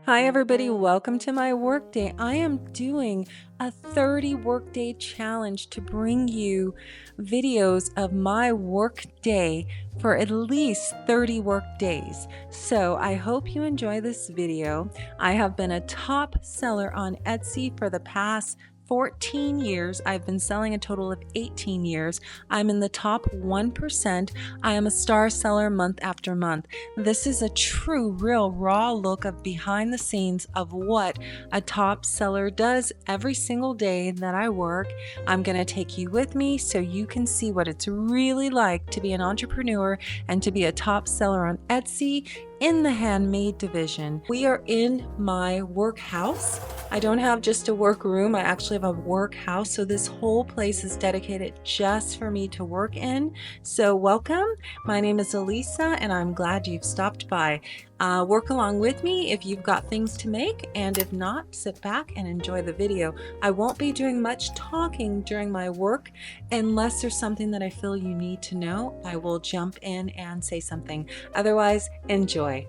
Hi everybody, welcome to my workday. I am doing a 30 workday challenge to bring you videos of my workday for at least 30 work days. So I hope you enjoy this video. I have been a top seller on Etsy for the past 14 years. I've been selling a total of 18 years. I'm in the top 1%. I am a star seller month after month. This is a true, real, raw look of behind the scenes of what a top seller does every single day that I work. I'm going to take you with me so you can see what it's really like to be an entrepreneur and to be a top seller on Etsy in the handmade division. We are in my work house. I don't have just a work room, I actually have a work house, so this whole place is dedicated just for me to work in. So welcome, my name is Elisa and I'm glad you've stopped by. Work along with me if you've got things to make, and if not, sit back and enjoy the video. I won't be doing much talking during my work unless there's something that I feel you need to know. I will jump in and say something. Otherwise, enjoy.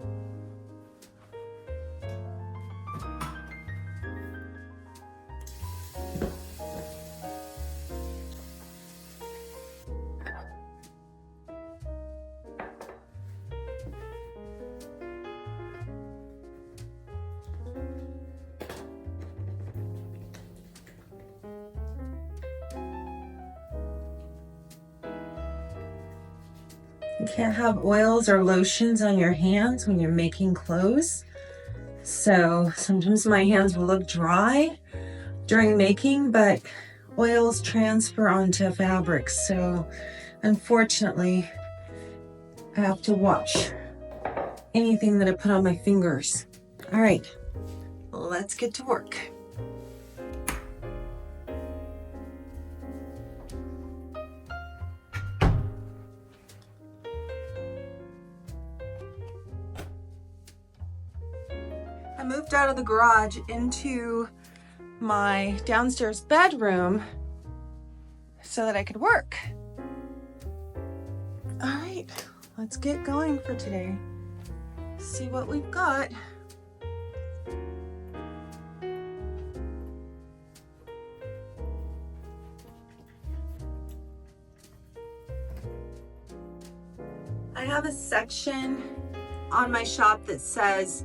You can't have oils or lotions on your hands when you're making clothes. So sometimes my hands will look dry during making, but oils transfer onto fabrics. So unfortunately, I have to watch anything that I put on my fingers. All right, let's get to work. I moved out of the garage into my downstairs bedroom so that I could work. All right, let's get going for today. See what we've got. I have a section on my shop that says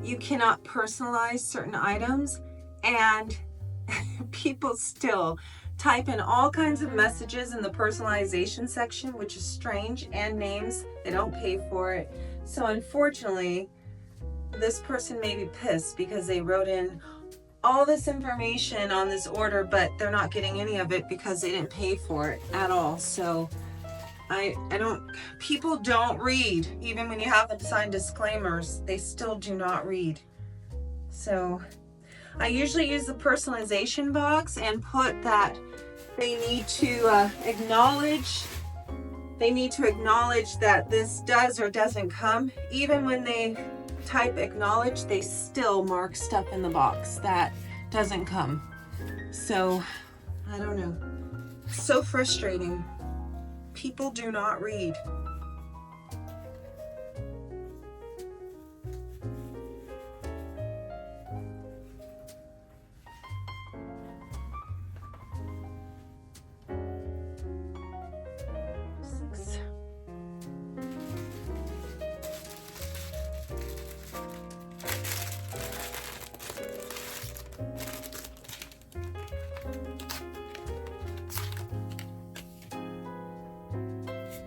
you cannot personalize certain items, and people still type in all kinds of messages in the personalization section, which is strange, and names. They don't pay for it. So unfortunately, this person may be pissed because they wrote in all this information on this order, but they're not getting any of it because they didn't pay for it at all. So people don't read. Even when you have them sign disclaimers, they still do not read. So I usually use the personalization box and put that they need to acknowledge that this does or doesn't come. Even when they type acknowledge, they still mark stuff in the box that doesn't come. So I don't know. So frustrating. People do not read.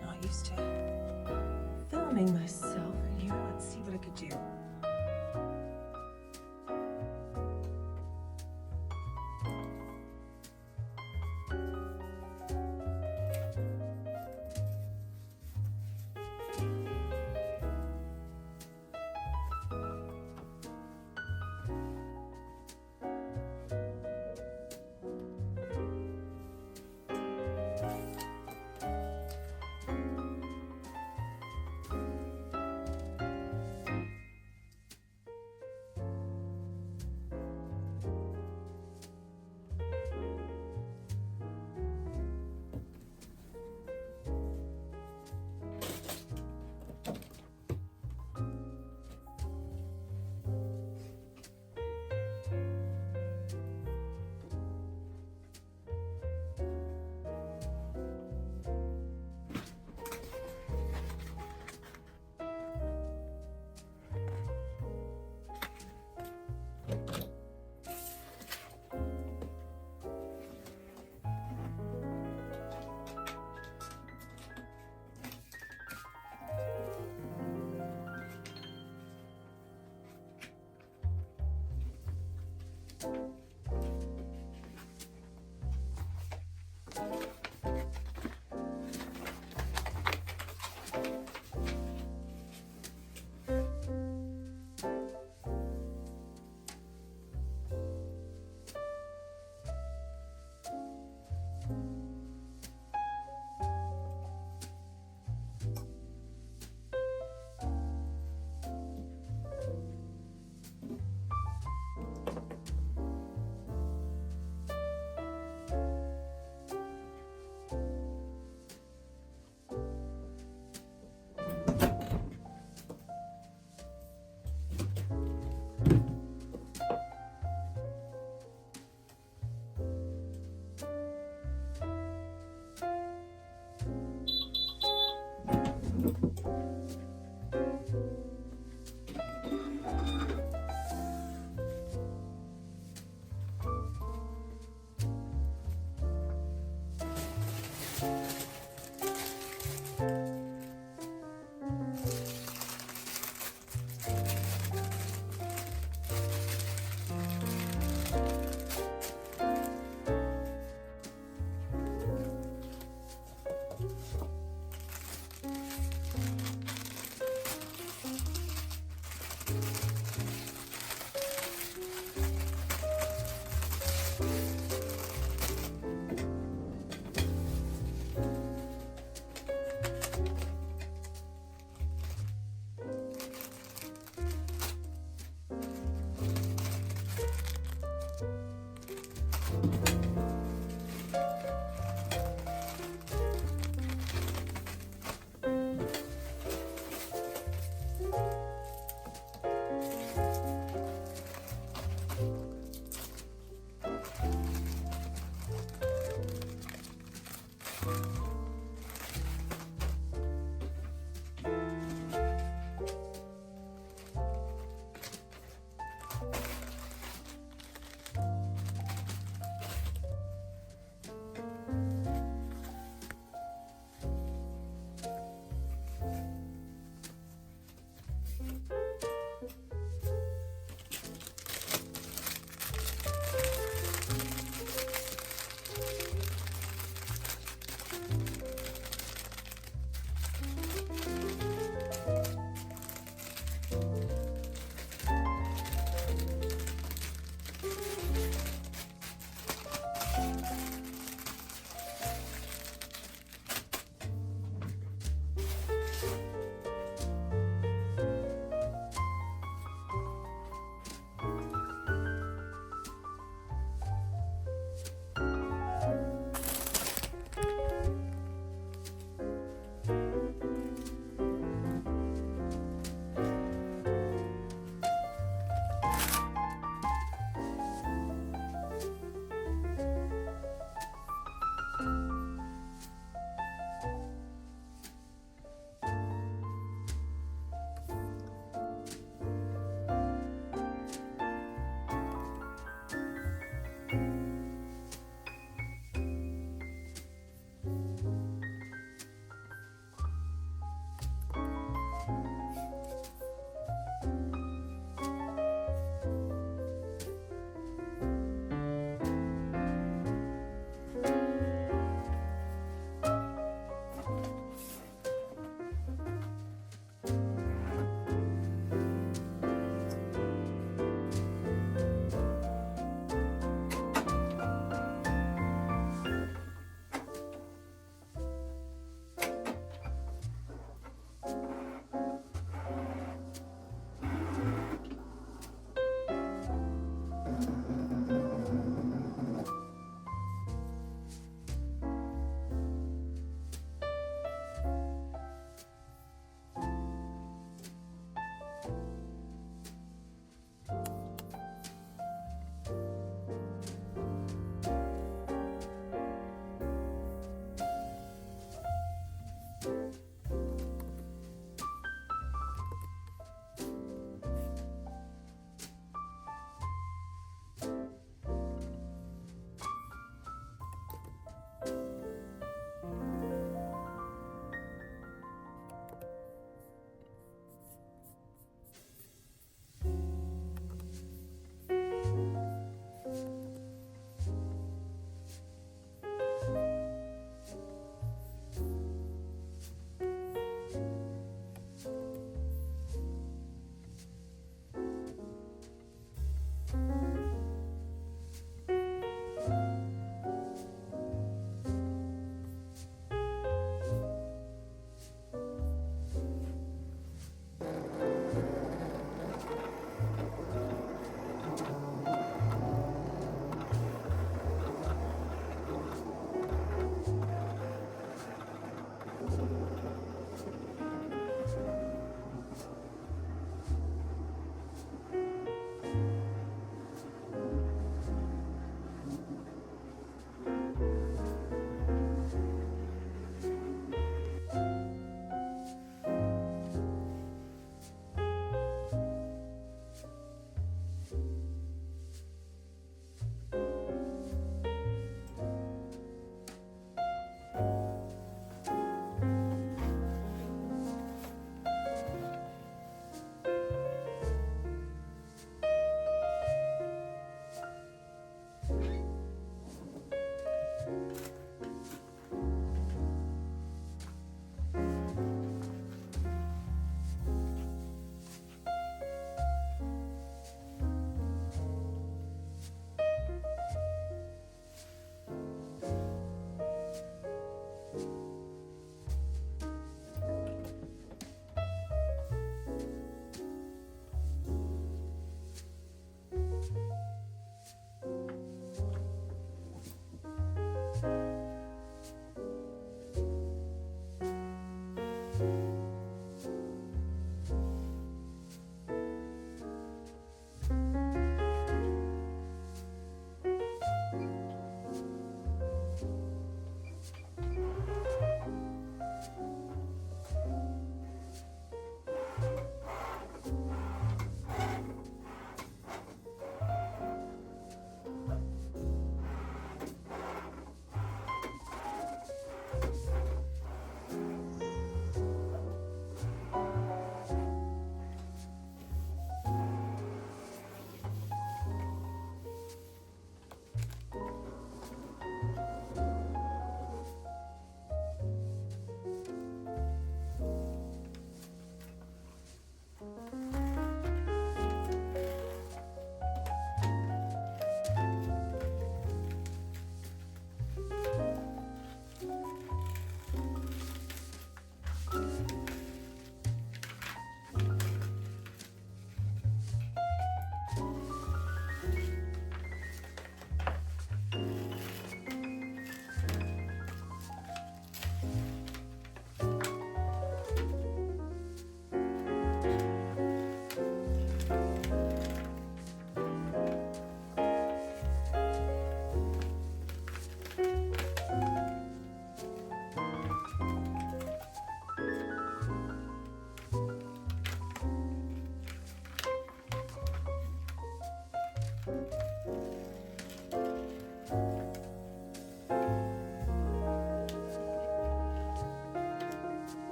Not used to it.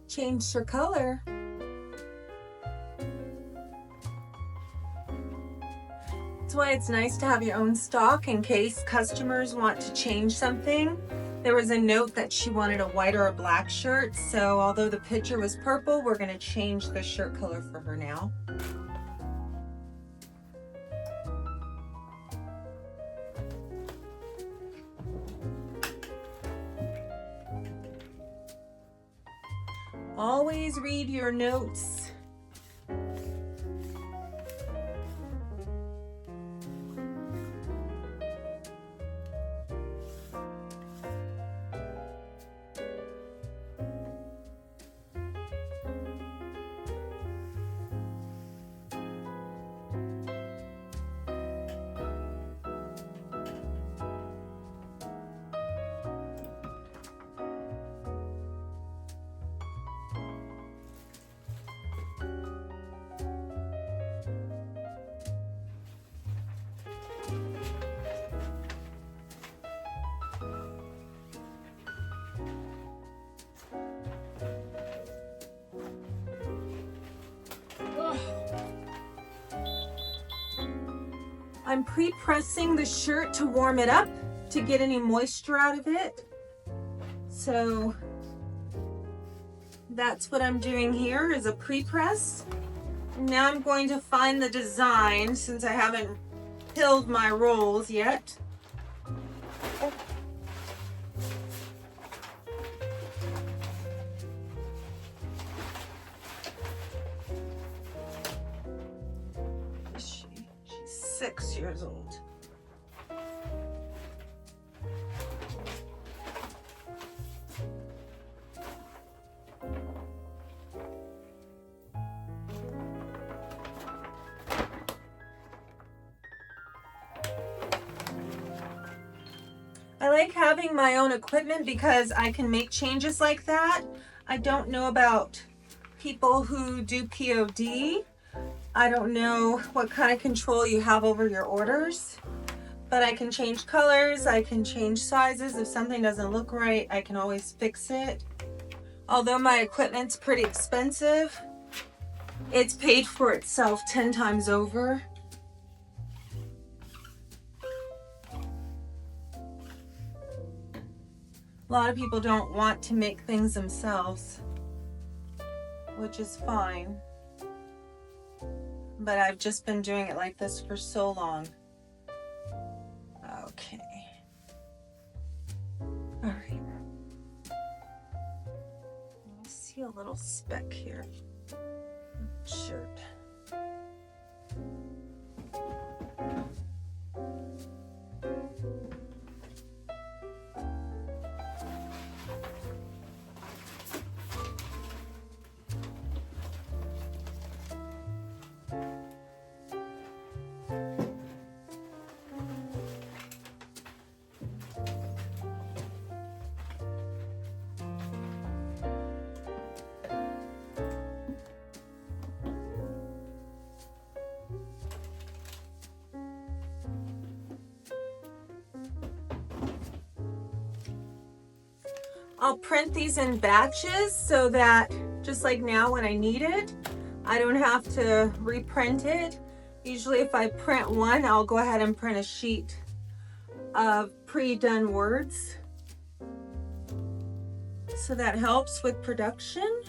Changed her color. That's why it's nice to have your own stock in case customers want to change something. There was a note that she wanted a white or a black shirt, so although the picture was purple, we're going to change the shirt color for her now. Always read your notes. I'm pre-pressing the shirt to warm it up to get any moisture out of it. So that's what I'm doing here, is a pre-press. Now I'm going to find the design since I haven't filled my rolls yet. She's 6 years old. I like having my own equipment because I can make changes like that. I don't know about people who do POD. I don't know what kind of control you have over your orders, but I can change colors, I can change sizes. If something doesn't look right, I can always fix it. Although my equipment's pretty expensive, it's paid for itself 10 times over. A lot of people don't want to make things themselves, which is fine. But I've just been doing it like this for so long. Okay. All right. I see a little speck here. Shirt. I'll print these in batches so that just like now when I need it, I don't have to reprint it. Usually if I print one, I'll go ahead and print a sheet of pre-done words. So that helps with production.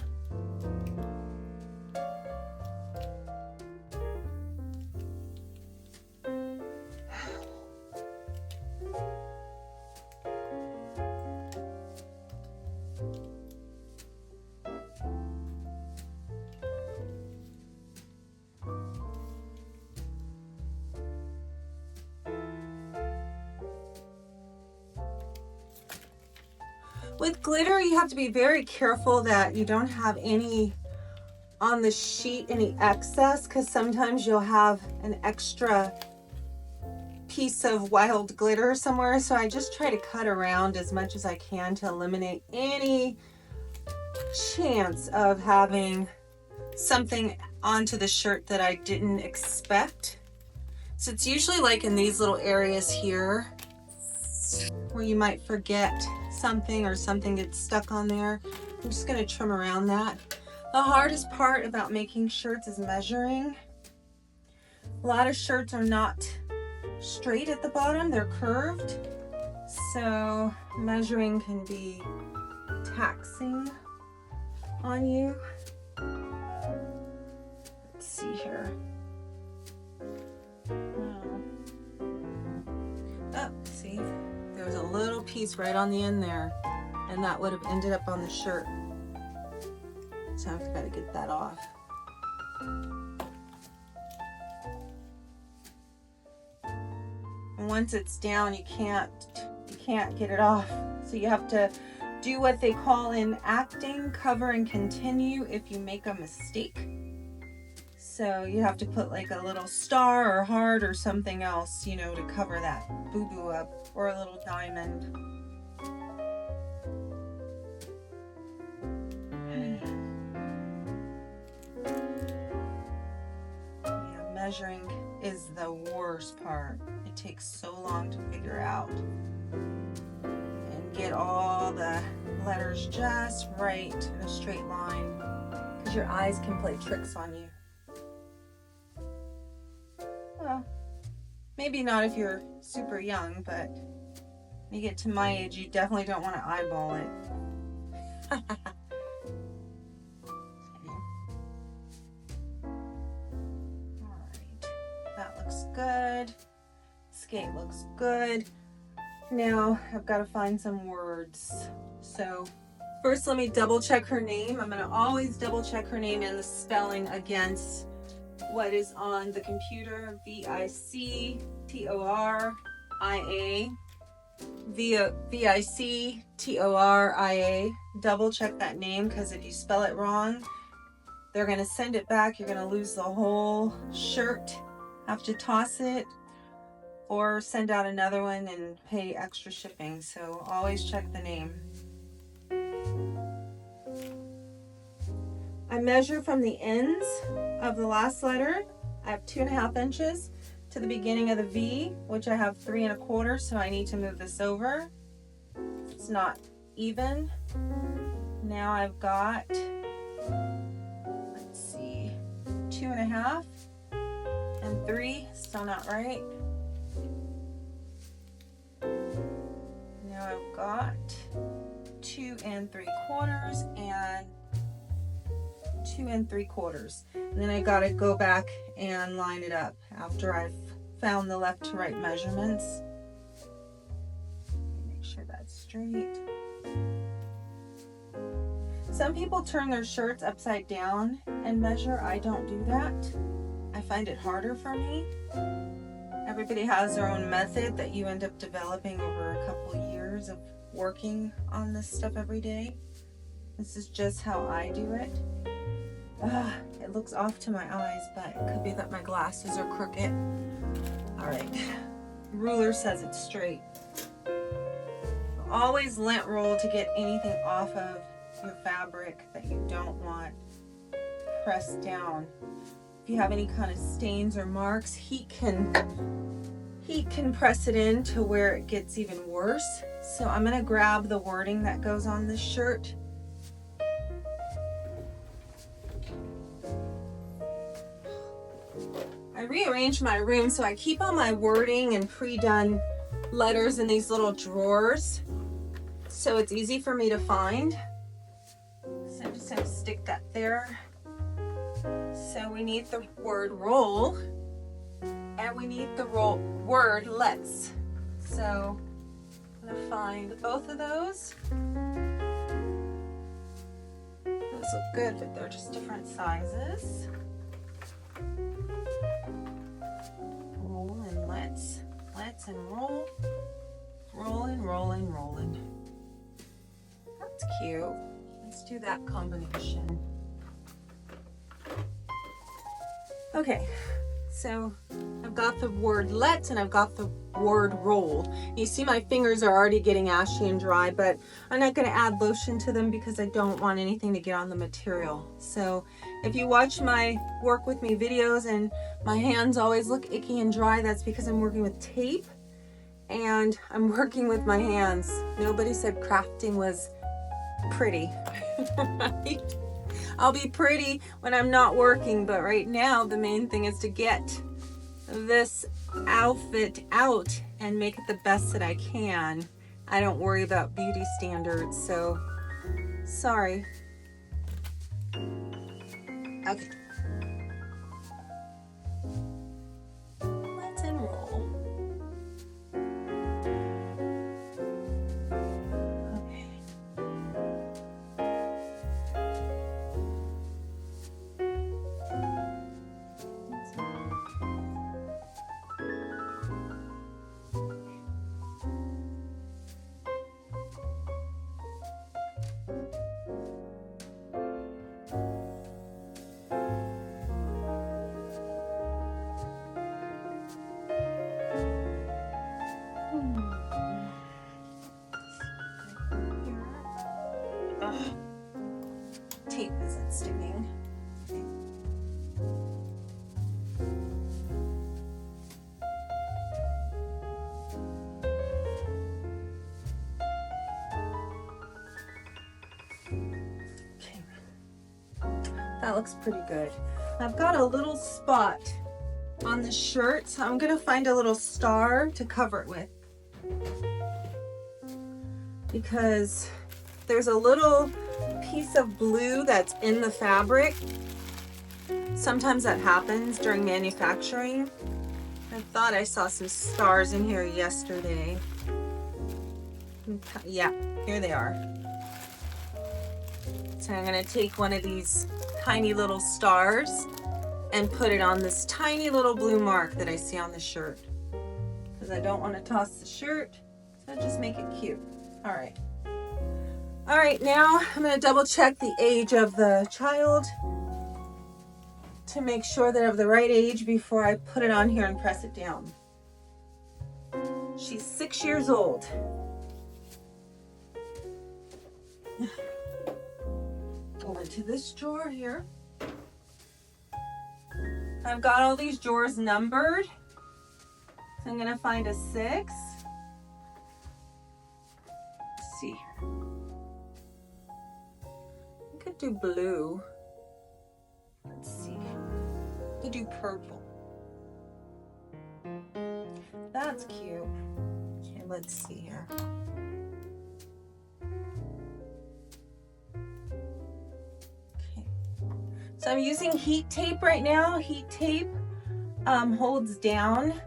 With glitter, you have to be very careful that you don't have any on the sheet, any excess, because sometimes you'll have an extra piece of wild glitter somewhere. So I just try to cut around as much as I can to eliminate any chance of having something onto the shirt that I didn't expect. So it's usually like in these little areas here where you might forget something or something gets stuck on there. I'm just gonna trim around that. The hardest part about making shirts is measuring. A lot of shirts are not straight at the bottom, they're curved. So measuring can be taxing on you. Let's see here. Oh, see, there was a little piece right on the end there, and that would have ended up on the shirt. So I've got to get that off. And once it's down, you can't get it off. So you have to do what they call in acting, cover and continue if you make a mistake. So you have to put like a little star or heart or something else, you know, to cover that boo-boo up, or a little diamond. Yeah, measuring is the worst part. It takes so long to figure out and get all the letters just right in a straight line, because your eyes can play tricks on you. Well, maybe not if you're super young, but when you get to my age, you definitely don't want to eyeball it. Alright, that looks good. Skate looks good. Now I've got to find some words. So first let me double check her name. I'm going to always double check her name and the spelling against what is on the computer. Victoria. Victoria. Double check that name, because if you spell it wrong, they're going to send it back. You're going to lose the whole shirt, have to toss it, or send out another one and pay extra shipping. So always check the name. I measure from the ends of the last letter. I have 2.5 inches to the beginning of the V, which I have 3 1/4, so I need to move this over. It's not even. Now I've got, let's see, 2.5 and 3, still not right. Now I've got 2 3/4 and 2 3/4, and then I gotta go back and line it up after I've found the left to right measurements. Make sure that's straight. Some people turn their shirts upside down and measure. I don't do that. I find it harder for me. Everybody has their own method that you end up developing over a couple years of working on this stuff every day. This is just how I do it. It looks off to my eyes, but it could be that my glasses are crooked. All right, ruler says it's straight. Always lint roll to get anything off of your fabric that you don't want pressed down. If you have any kind of stains or marks, heat can press it in to where it gets even worse. So I'm gonna grab the wording that goes on this shirt. I rearranged my room, so I keep all my wording and pre-done letters in these little drawers, so it's easy for me to find. So I'm just going to stick that there. So we need the word roll, and we need the word let's. So I'm going to find both of those. Those look good, but they're just different sizes. Let's and roll. Rolling. That's cute. Let's do that combination. Okay, so I've I've got the word let and I've got the word roll. You see my fingers are already getting ashy and dry, but I'm not going to add lotion to them because I don't want anything to get on the material. So if you watch my work with me videos and my hands always look icky and dry, that's because I'm working with tape and I'm working with my hands. Nobody said crafting was pretty, right? I'll be pretty when I'm not working, but right now the main thing is to get this outfit out and make it the best that I can. I don't worry about beauty standards, so sorry. Okay. Let's enroll. Okay. Tape isn't sticking. Okay. That looks pretty good. I've got a little spot on the shirt, so I'm gonna find a little star to cover it with, because there's a little piece of blue that's in the fabric. Sometimes that happens during manufacturing. I thought I saw some stars in here yesterday. Yeah, here they are. So I'm gonna take one of these tiny little stars and put it on this tiny little blue mark that I see on the shirt, because I don't want to toss the shirt, so just make it cute. All right. All right, now I'm going to double check the age of the child to make sure they're of the right age before I put it on here and press it down. She's 6 years old. Go into this drawer here. I've got all these drawers numbered, so I'm going to find a 6. Let's see. I could do blue. Let's see. I could do purple. That's cute. Okay, let's see here. Okay. So I'm using heat tape right now. Heat tape holds down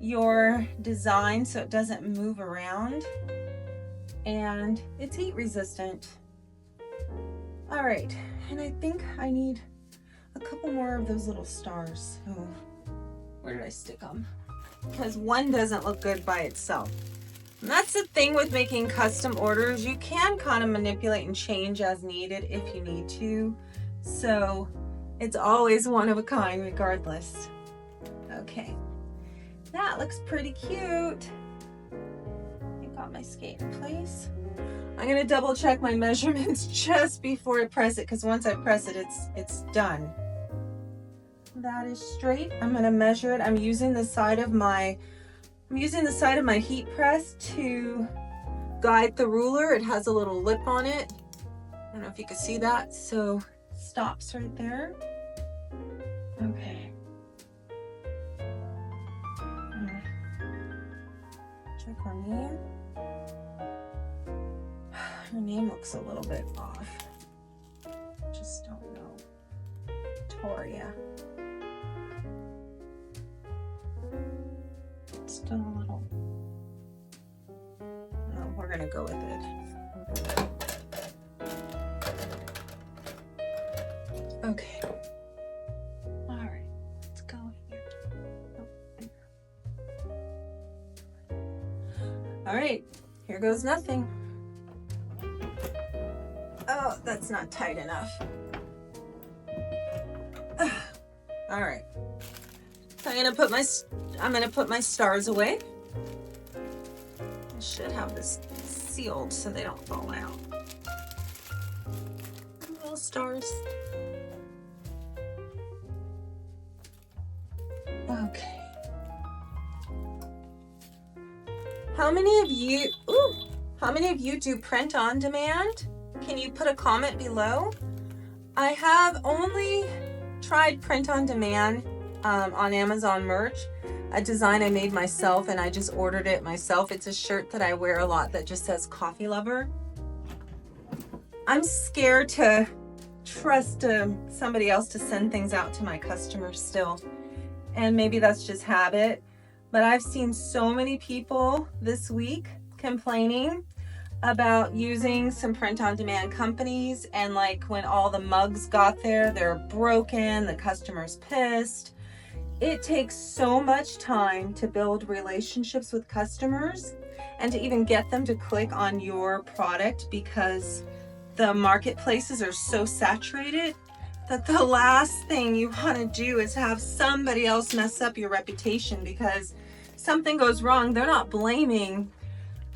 your design so it doesn't move around, and it's heat resistant. All right, and I think I need a couple more of those little stars. Oh, where did I stick them? Because one doesn't look good by itself. And that's the thing with making custom orders. You can kind of manipulate and change as needed if you need to. So it's always one of a kind regardless. Okay, that looks pretty cute. I got my skate in place. I'm gonna double check my measurements just before I press it, because once I press it, it's done. That is straight. I'm gonna measure it. I'm using the side of my heat press to guide the ruler. It has a little lip on it. I don't know if you can see that. So stops right there. Okay. Check her name. Her name looks a little bit off. Just don't know. Toria. Still a little. No, we're gonna go with it. Okay. All right. Let's go here. All right. Here goes nothing. Oh, that's not tight enough. All right. So I'm gonna put my stars away. I should have this sealed so they don't fall out. Little stars. Okay. How many of you do print on demand? Can you put a comment below? I have only tried print on demand on Amazon merch, a design I made myself, and I just ordered it myself. It's a shirt that I wear a lot that just says coffee lover. I'm scared to trust somebody else to send things out to my customers still. And maybe that's just habit. But I've seen so many people this week complaining about using some print-on-demand companies, and like when all the mugs got there, they're broken, the customer's pissed. It takes so much time to build relationships with customers and to even get them to click on your product, because the marketplaces are so saturated that the last thing you want to do is have somebody else mess up your reputation because something goes wrong. They're not blaming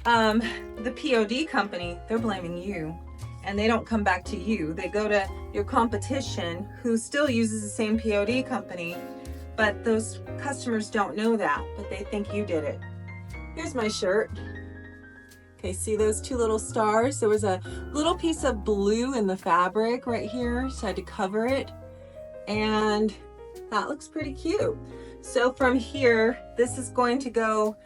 the POD company, they're blaming you, and they don't come back to you. They go to your competition who still uses the same POD company, but those customers don't know that, but they think you did it. Here's my shirt. Okay, see those two little stars? There was a little piece of blue in the fabric right here, so I had to cover it, and that looks pretty cute. So from here, this is going to go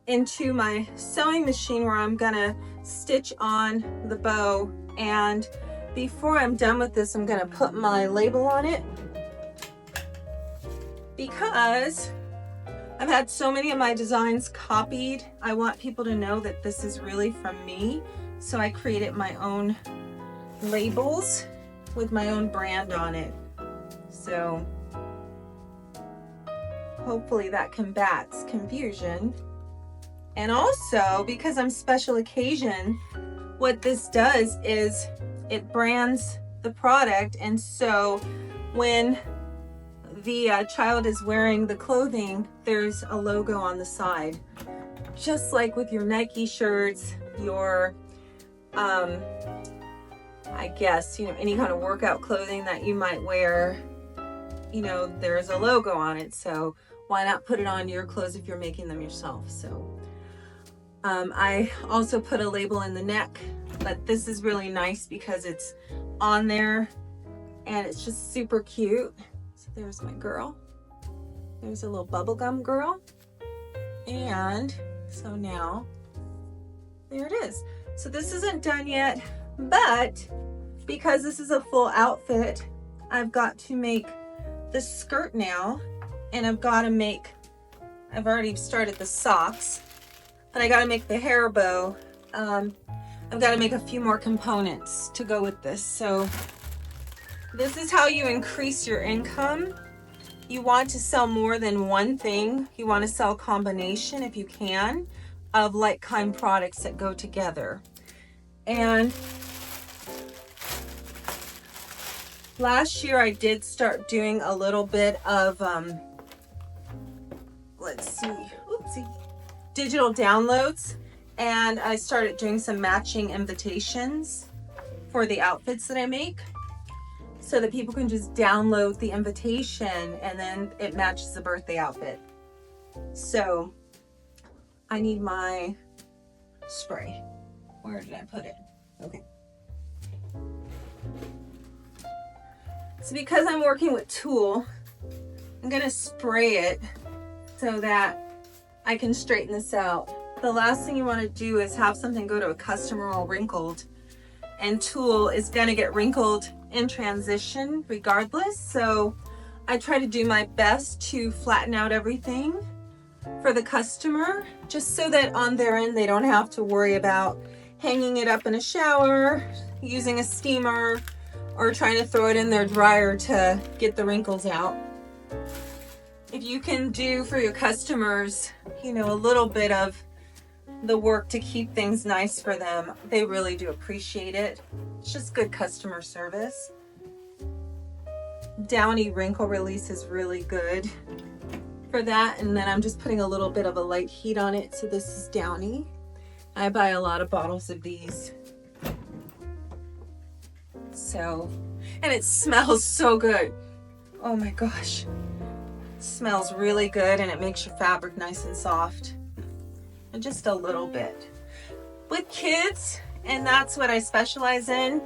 into my sewing machine where I'm gonna stitch on the bow, and before I'm done with this, I'm gonna put my label on it because I've had so many of my designs copied. I want people to know that this is really from me, so I created my own labels with my own brand on it. So hopefully that combats confusion. And also, because I'm special occasion, what this does is it brands the product, and so when the child is wearing the clothing, there's a logo on the side. Just like with your Nike shirts, your I guess, any kind of workout clothing that you might wear, there's a logo on it. So why not put it on your clothes if you're making them yourself? So I also put a label in the neck, but this is really nice because it's on there and it's just super cute. So there's my girl. There's a little bubblegum girl. And so now there it is. So this isn't done yet, but because this is a full outfit, I've got to make the skirt now, and I've already started the socks, but I got to make the hair bow. I've got to make a few more components to go with this. So this is how you increase your income. You want to sell more than one thing. You want to sell a combination, if you can, of like-kind products that go together. And last year I did start doing a little bit of, digital downloads, and I started doing some matching invitations for the outfits that I make, so that people can just download the invitation and then it matches the birthday outfit. So I need my spray. Where did I put it? Okay. So because I'm working with tulle, I'm gonna spray it so that I can straighten this out. The last thing you want to do is have something go to a customer all wrinkled, and tulle is gonna get wrinkled in transition regardless. So I try to do my best to flatten out everything for the customer, just so that on their end they don't have to worry about hanging it up in a shower, using a steamer, or trying to throw it in their dryer to get the wrinkles out. If you can do for your customers, a little bit of the work to keep things nice for them, they really do appreciate it. It's just good customer service. Downy wrinkle release is really good for that, and then I'm just putting a little bit of a light heat on it. So this is Downy. I buy a lot of bottles of these. So, and it smells so good. Oh my gosh. It smells really good, and it makes your fabric nice and soft. And just a little bit. With kids, and that's what I specialize in,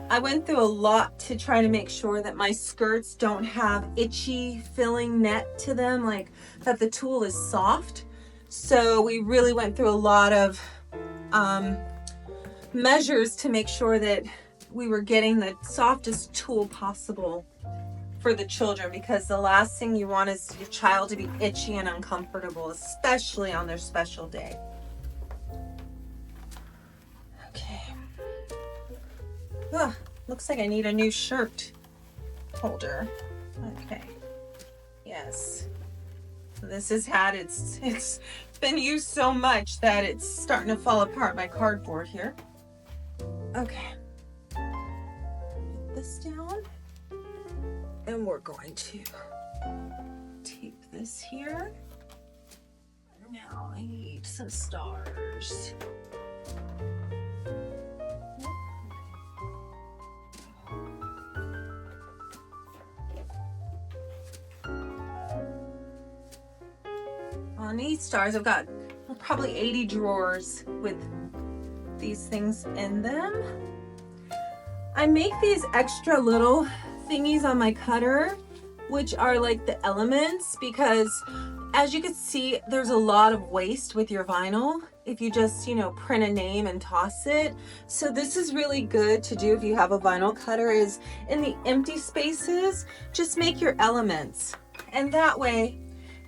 I went through a lot to try to make sure that my skirts don't have itchy filling net to them, like that the tulle is soft. So we really went through a lot of measures to make sure that we were getting the softest tulle possible for the children, because the last thing you want is your child to be itchy and uncomfortable, especially on their special day. Okay. Looks like I need a new shirt holder. Okay. Yes. So this has had it's been used so much that it's starting to fall apart, my cardboard here. Okay. Put this down. And we're going to tape this here. Now I need some stars. On these stars, I've got probably 80 drawers with these things in them. I make these extra little thingies on my cutter, which are like the elements, because as you can see, there's a lot of waste with your vinyl if you just, print a name and toss it. So this is really good to do if you have a vinyl cutter, is in the empty spaces, just make your elements. And that way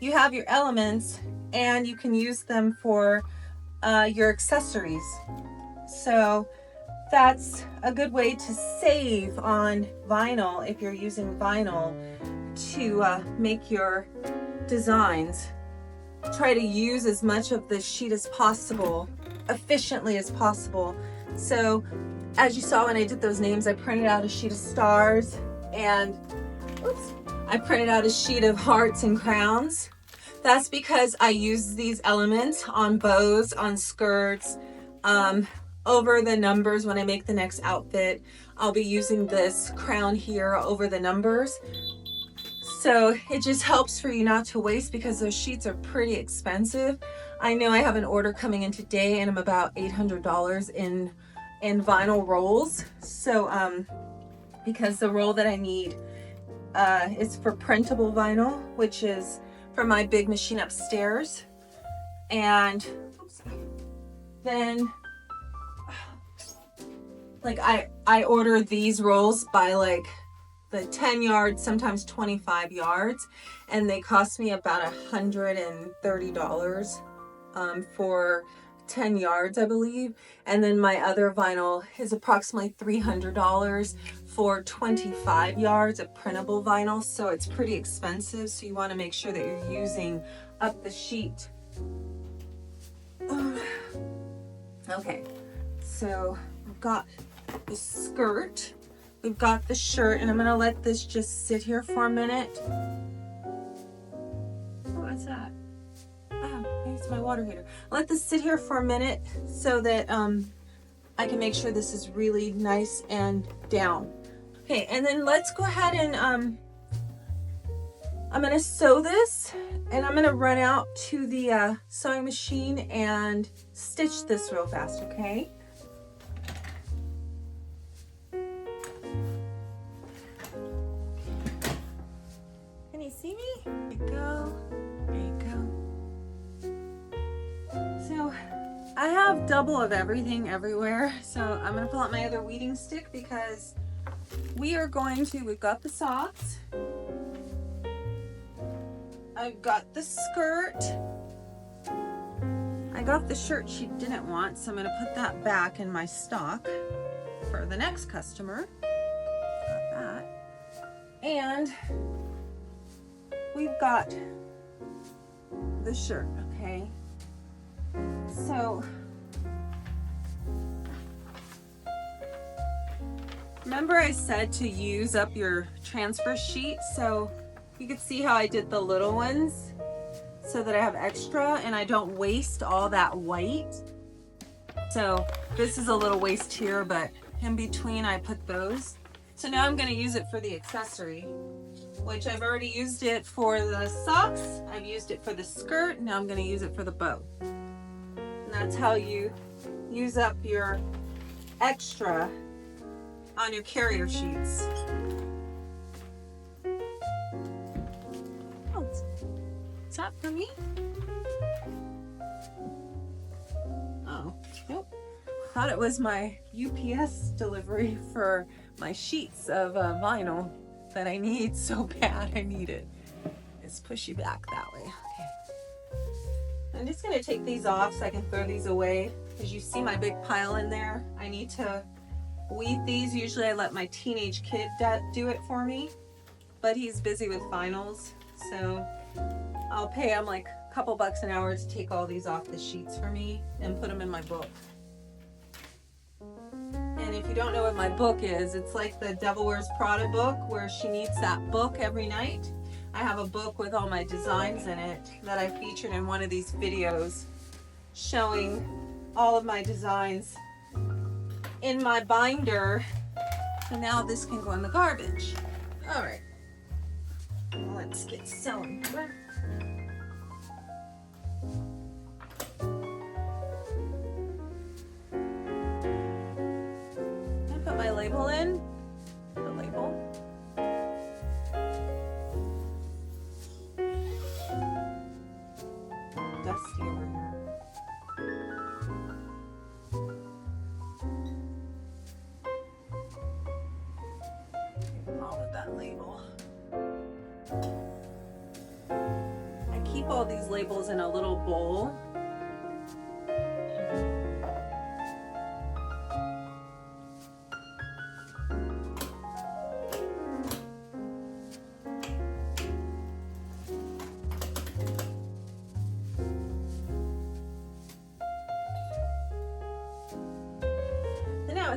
you have your elements and you can use them for your accessories. So that's a good way to save on vinyl if you're using vinyl to make your designs. Try to use as much of the sheet as possible, efficiently as possible. So as you saw when I did those names, I printed out a sheet of stars, and I printed out a sheet of hearts and crowns. That's because I use these elements on bows, on skirts, over the numbers. When I make the next outfit, I'll be using this crown here over the numbers. So it just helps for you not to waste, because those sheets are pretty expensive. I know I have an order coming in today, and I'm about $800 in vinyl rolls. So because the roll that I need is for printable vinyl, which is for my big machine upstairs. And then like I order these rolls by like the 10 yards, sometimes 25 yards, and they cost me about $130 for 10 yards, I believe. And then my other vinyl is approximately $300 for 25 yards of printable vinyl. So it's pretty expensive. So you want to make sure that you're using up the sheet. Okay, so we've got the skirt, we've got the shirt, and I'm gonna let this just sit here for a minute. What's that? Oh, maybe it's my water heater. Let this sit here for a minute so that I can make sure this is really nice and down. Okay, and then let's go ahead and I'm gonna sew this, and I'm gonna run out to the sewing machine and stitch this real fast, okay? Can you see me? There you go. There you go. So I have double of everything everywhere. So I'm gonna pull out my other weeding stick, because we've got the socks. I've got the skirt. I got the shirt she didn't want, so I'm gonna put that back in my stock for the next customer. Got that. And we've got the shirt, okay? So remember I said to use up your transfer sheet? So you can see how I did the little ones. so that I have extra and I don't waste all that white. So this is a little waste here, but in between I put those. So now I'm going to use it for the accessory, which I've already used it for the socks. I've used it for the skirt. Now I'm going to use it for the bow. And that's how you use up your extra on your carrier sheets. Oh, is that for me? Oh, nope. Thought it was my UPS delivery for my sheets of vinyl that I need so bad. I need it. Let's push you back that way. Okay. I'm just going to take these off so I can throw these away. As you see my big pile in there, I need to weed these. Usually I let my teenage kid do it for me, but he's busy with finals, so I'll pay him like a couple bucks an hour to take all these off the sheets for me and put them in my book. And if you don't know what my book is, it's like the Devil Wears Prada book where she needs that book every night. I have a book with all my designs in it that I featured in one of these videos showing all of my designs in my binder. So now this can go in the garbage. All right, let's get sewing. Put my label in, the label. Dusty over here. All of that label. I keep all these labels in a little bowl.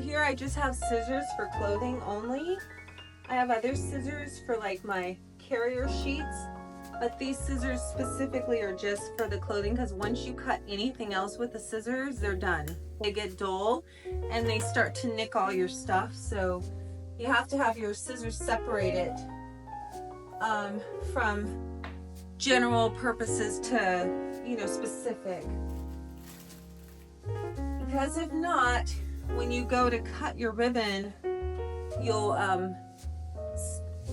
Here I just have scissors for clothing only. I have other scissors for like my carrier sheets, but these scissors specifically are just for the clothing because once you cut anything else with the scissors, they're done. They get dull and they start to nick all your stuff, so you have to have your scissors separated from general purposes to, you know, specific. Because if not, when you go to cut your ribbon, you'll, I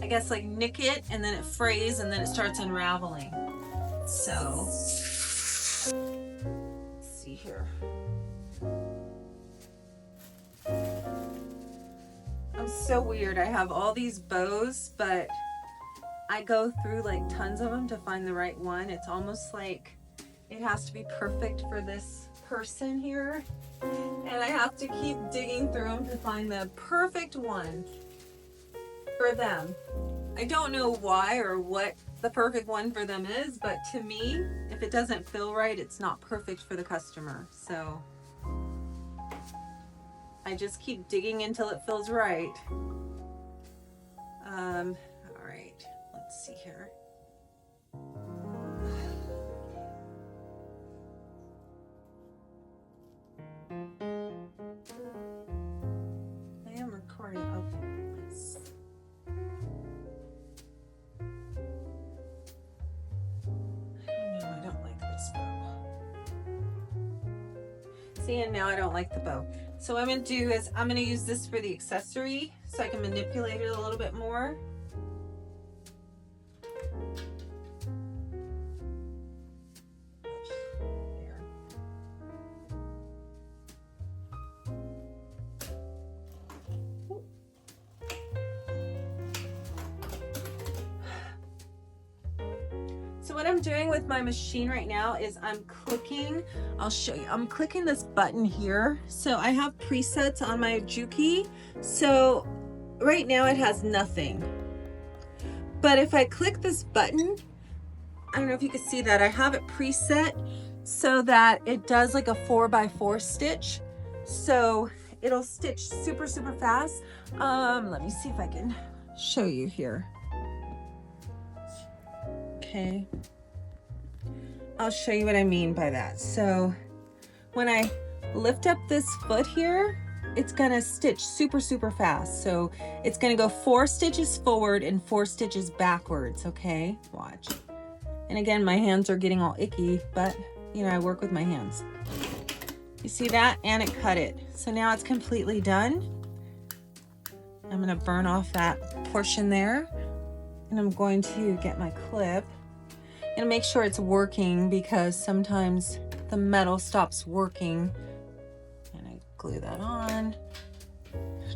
guess, like nick it and then it frays and then it starts unraveling. So, let's see here. I'm so weird. I have all these bows, but I go through like tons of them to find the right one. It's almost like it has to be perfect for this person here. And I have to keep digging through them to find the perfect one for them. I don't know why or what the perfect one for them is, but to me, if it doesn't feel right, it's not perfect for the customer. So I just keep digging until it feels right. All right, let's see here. I am recording. Okay. I don't like this bow. See, and now I don't like the bow. So what I'm going to do is I'm going to use this for the accessory so I can manipulate it a little bit more. So what I'm doing with my machine right now is I'm clicking, I'll show you, I'm clicking this button here. So I have presets on my Juki. So right now it has nothing. But if I click this button, I don't know if you can see that, I have it preset so that it does like a 4x4 stitch. So it'll stitch super, super fast. Let me see if I can show you here. Okay. I'll show you what I mean by that. So when I lift up this foot here, it's gonna stitch super, super fast. So it's gonna go 4 stitches forward and 4 stitches backwards, okay? Watch. And again, my hands are getting all icky, but you know, I work with my hands. You see that? And it cut it. So now it's completely done. I'm gonna burn off that portion there. And I'm going to get my clip and make sure it's working, because sometimes the metal stops working. And I glue that on,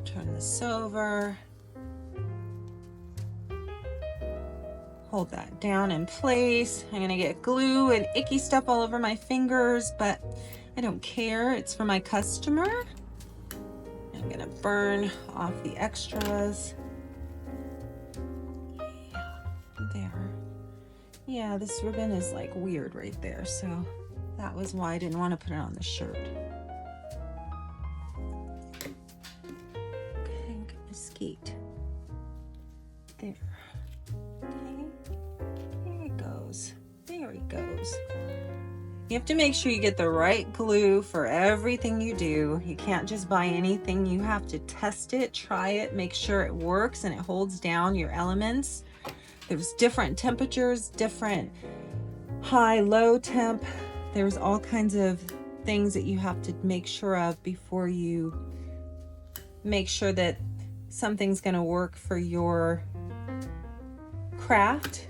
turn this over, hold that down in place. I'm gonna get glue and icky stuff all over my fingers, but I don't care, it's for my customer. I'm gonna burn off the extras. There. Yeah, this ribbon is like weird right there, so that was why I didn't want to put it on the shirt. Okay, get my skate. There. Okay. There he goes. There he goes. You have to make sure you get the right glue for everything you do. You can't just buy anything. You have to test it, try it, make sure it works and it holds down your elements. There's different temperatures, different high, low temp. There's all kinds of things that you have to make sure of before you make sure that something's going to work for your craft.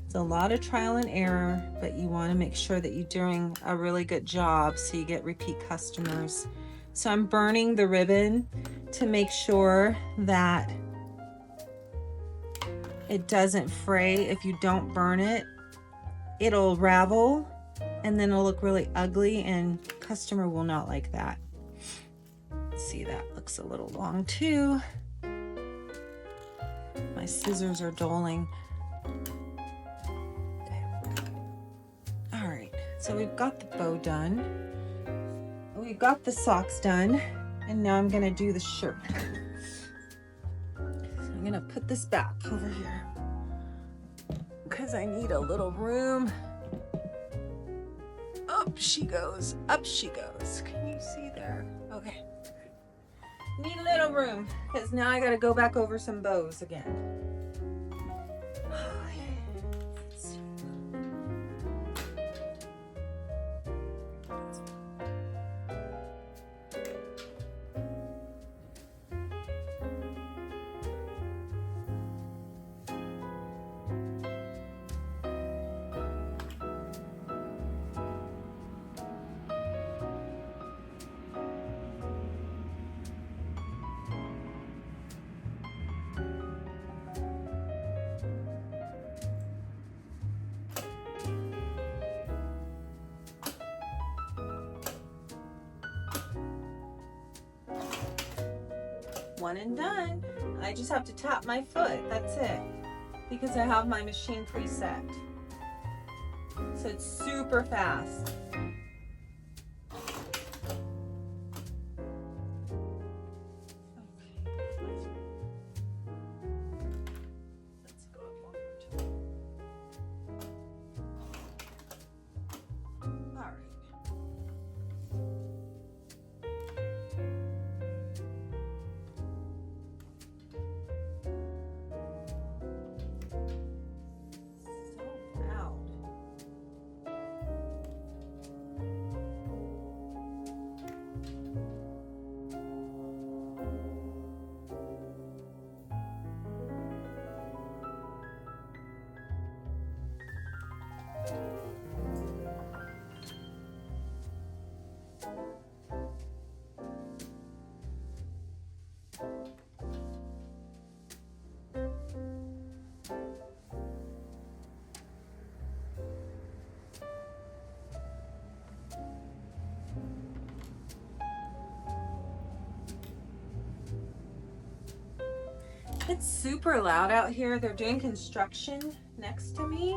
It's a lot of trial and error, but you want to make sure that you're doing a really good job so you get repeat customers. So I'm burning the ribbon to make sure that it doesn't fray. If you don't burn it, it'll ravel and then it'll look really ugly, and customer will not like that. See, that looks a little long too. My scissors are doling. Okay. All right, so we've got the bow done. We've got the socks done, and now I'm gonna do the shirt. I'm gonna put this back over here because I need a little room. Up she goes, up she goes. Can you see there? Okay. Need a little room because now I gotta go back over some bows again. One and done. I just have to tap my foot, that's it, because I have my machine preset. So it's super fast. It's super loud out here. They're doing construction next to me.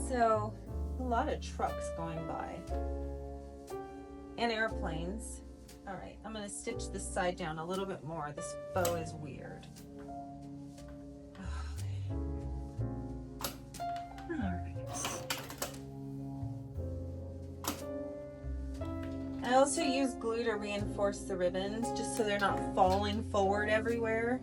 So a lot of trucks going by and airplanes. All right, I'm gonna stitch this side down a little bit more. This bow is weird. All right. I also use glue to reinforce the ribbons just so they're not falling forward everywhere.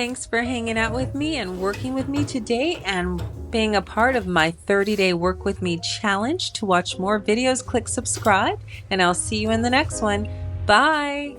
Thanks for hanging out with me and working with me today and being a part of my 30-day Work With Me challenge. To watch more videos, click subscribe, and I'll see you in the next one. Bye!